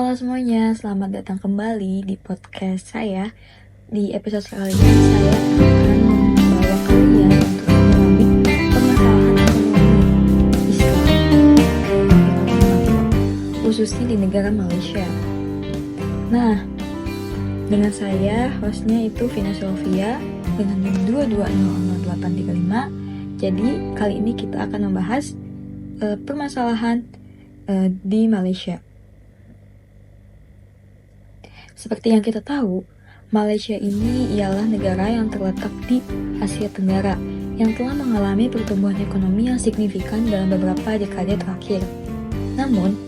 Halo semuanya, selamat datang kembali di podcast saya. Di episode kali ini saya akan membawa kalian untuk memahami permasalahan ekonomi Islam khususnya di negara Malaysia. Nah, dengan saya hostnya itu Vina Sylvia dengan NIM 2200835. Jadi kali ini kita akan membahas permasalahan di Malaysia. Seperti yang kita tahu, Malaysia ini ialah negara yang terletak di Asia Tenggara yang telah mengalami pertumbuhan ekonomi yang signifikan dalam beberapa dekade terakhir. Namun,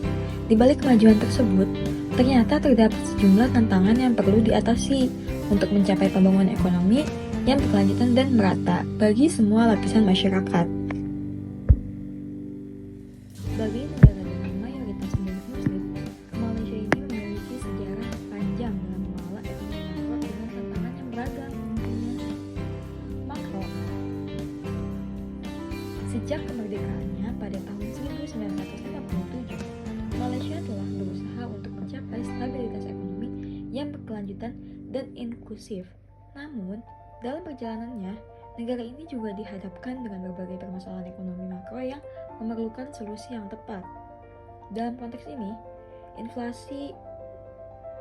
di balik kemajuan tersebut, ternyata terdapat sejumlah tantangan yang perlu diatasi untuk mencapai pembangunan ekonomi yang berkelanjutan dan merata bagi semua lapisan masyarakat. Bagi negara dengan mayoritas penduduk Muslim, Malaysia ini memiliki sejarah panjang dalam mengelola ekonomi makro dengan tantangan yang beragam. Makro, sejak kemerdekaannya pada tahun 1957, Malaysia telah berusaha untuk mencapai stabilitas ekonomi yang berkelanjutan dan inklusif. Namun, dalam perjalanannya, negara ini juga dihadapkan dengan berbagai permasalahan ekonomi makro yang memerlukan solusi yang tepat. Dalam konteks ini, inflasi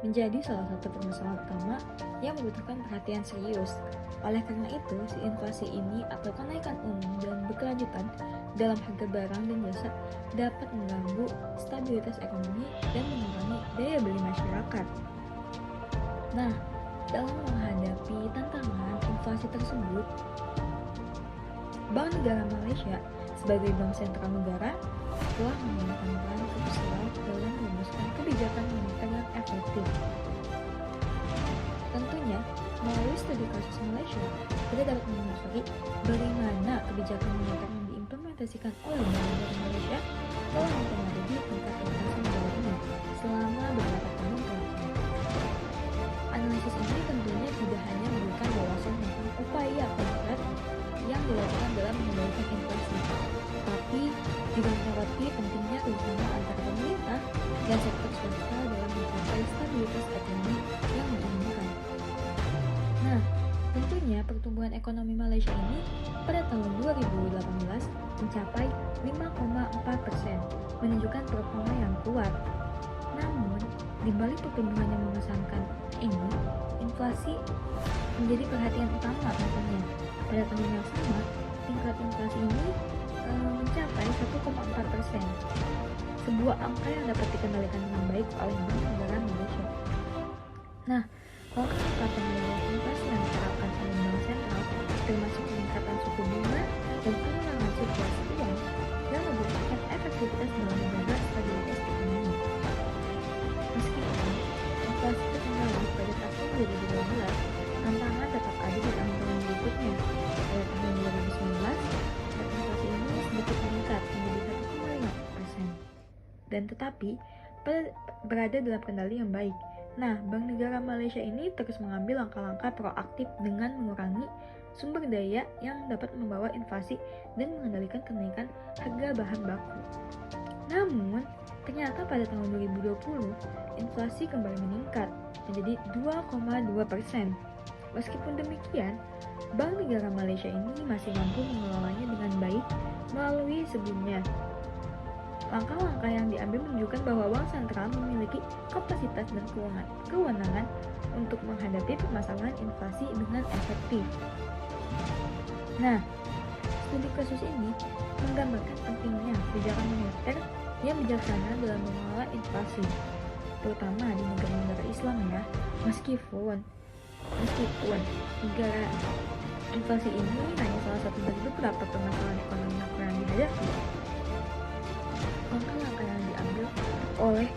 menjadi salah satu permasalahan utama yang membutuhkan perhatian serius. Oleh karena itu, si inflasi ini atau kenaikan umum dan berkelanjutan dalam harga barang dan jasa dapat mengganggu stabilitas ekonomi dan mengurangi daya beli masyarakat. Nah, dalam menghadapi tantangan inflasi tersebut, Bank Negara Malaysia sebagai bank sentral negara telah memainkan peran krusial dalam merumuskan kebijakan moneter yang efektif. Tentunya, melalui studi kasus Malaysia, kita dapat menelusuri bagaimana kebijakan moneter yang diimplementasikan oleh Bank Negara Malaysia telah mempengaruhi tingkat inflasi negara ini selama beberapa tahun terakhir. Analisis ini tentunya tidak hanya memberikan wawasan tentang upaya konkret yang dilakukan dalam mengendalikan inflasi, tapi juga menyoroti pentingnya kerjasama antara pemerintah dan sektor swasta dalam mencapai stabilitas ekonomi yang diinginkan. Nah, tentunya pertumbuhan ekonomi Malaysia ini pada tahun 2018 mencapai 5,4%, menunjukkan performa yang kuat. Namun, di balik pertumbuhan yang mengesankan ini, inflasi menjadi perhatian utama tentunya. Pada tahun yang sama, tingkat inflasi ini mencapai 1,4%, sebuah angka yang dapat dikendalikan dengan baik oleh Bank Negara Malaysia. Nah, langkah-langkah pengendalian inflasi yang diterapkan oleh Bank Sentral, termasuk peningkatan suku bunga dan pengurangan sirkulasi uang, yang membuktikan efektivitas dalam menjaga stabilitas ekonomi. Meskipun inflasi terkendali pada tahun 2012, tantangan tetap ada di tahun-tahun berikutnya. Pada tahun 2019, inflasi ini sedikit meningkat menjadi 1,5%, dan tetapi berada dalam kendali yang baik. Nah, Bank Negara Malaysia ini terus mengambil langkah-langkah proaktif dengan mengurangi sumber daya yang dapat membawa inflasi dan mengendalikan kenaikan harga bahan baku. Namun, ternyata pada tahun 2020, inflasi kembali meningkat menjadi 2,2%. Meskipun demikian, Bank Negara Malaysia ini masih mampu mengelolanya dengan baik melalui sebelumnya. Langkah-langkah yang diambil menunjukkan bahwa Bank Sentral memiliki kapasitas dan kewenangan untuk menghadapi permasalahan inflasi dengan efektif. Nah, studi kasus ini menggambarkan pentingnya kebijakan moneter yang bijaksana dalam mengelola inflasi, terutama di negara-negara Islam ya. Meskipun negara inflasi ini hanya salah satu dari beberapa permasalahan ekonomi makro yang dihadapi, langkah-langkah yang diambil oleh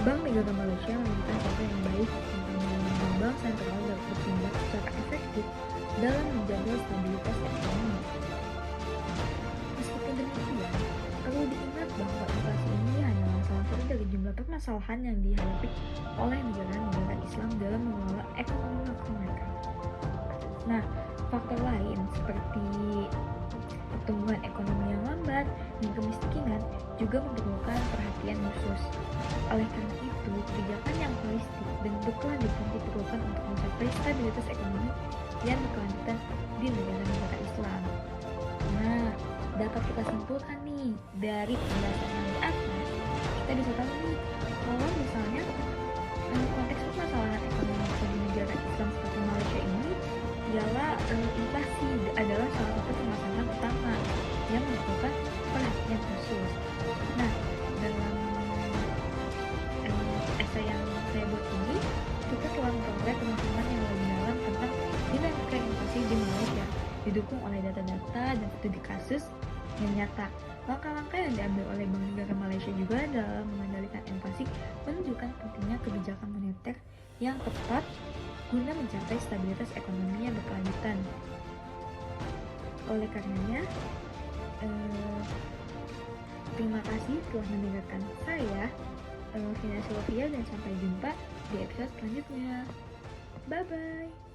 Bank Negara Malaysia memberikan contoh yang baik untuk membangun Bank Sentral dapat bertindak secara efektif dalam menjaga stabilitas ekonomi. Meskipun demikian, perlu diingat bahwa inflasi ini hanyalah salah satu dari jumlah permasalahan yang dihadapi oleh negara-negara Islam dalam mengelola ekonomi makro mereka. Nah, faktor lain seperti pertumbuhan ekonomi yang lambat dan kemiskinan juga memerlukan perhatian khusus. Oleh karena itu, kebijakan yang holistik dan berkelanjutan diperlukan untuk mencapai stabilitas ekonomi yang berkelanjutan di negara-negara Islam. Nah, dapat kita simpulkan nih dari penjelasan yang di atas, kita bisa tahu nih kalau misalnya konteks permasalahan ekonomi di negara Islam seperti Malaysia ini ialah inflasi adalah salah satu permasalahan utama yang memerlukan perhatian khusus. Nah, dalam esai yang saya buat ini, kita telah memperoleh pemahaman yang lebih dalam tentang dinamika inflasi di Malaysia, didukung oleh data-data dan studi kasus yang nyata. Langkah-langkah yang diambil oleh Bank Negara Malaysia juga dalam mengendalikan inflasi menunjukkan pentingnya kebijakan moneter yang tepat guna mencapai stabilitas ekonomi yang berkelanjutan. Oleh karenanya, terima kasih telah mendengarkan saya, Vina Sylvia, dan sampai jumpa di episode selanjutnya. Bye-bye!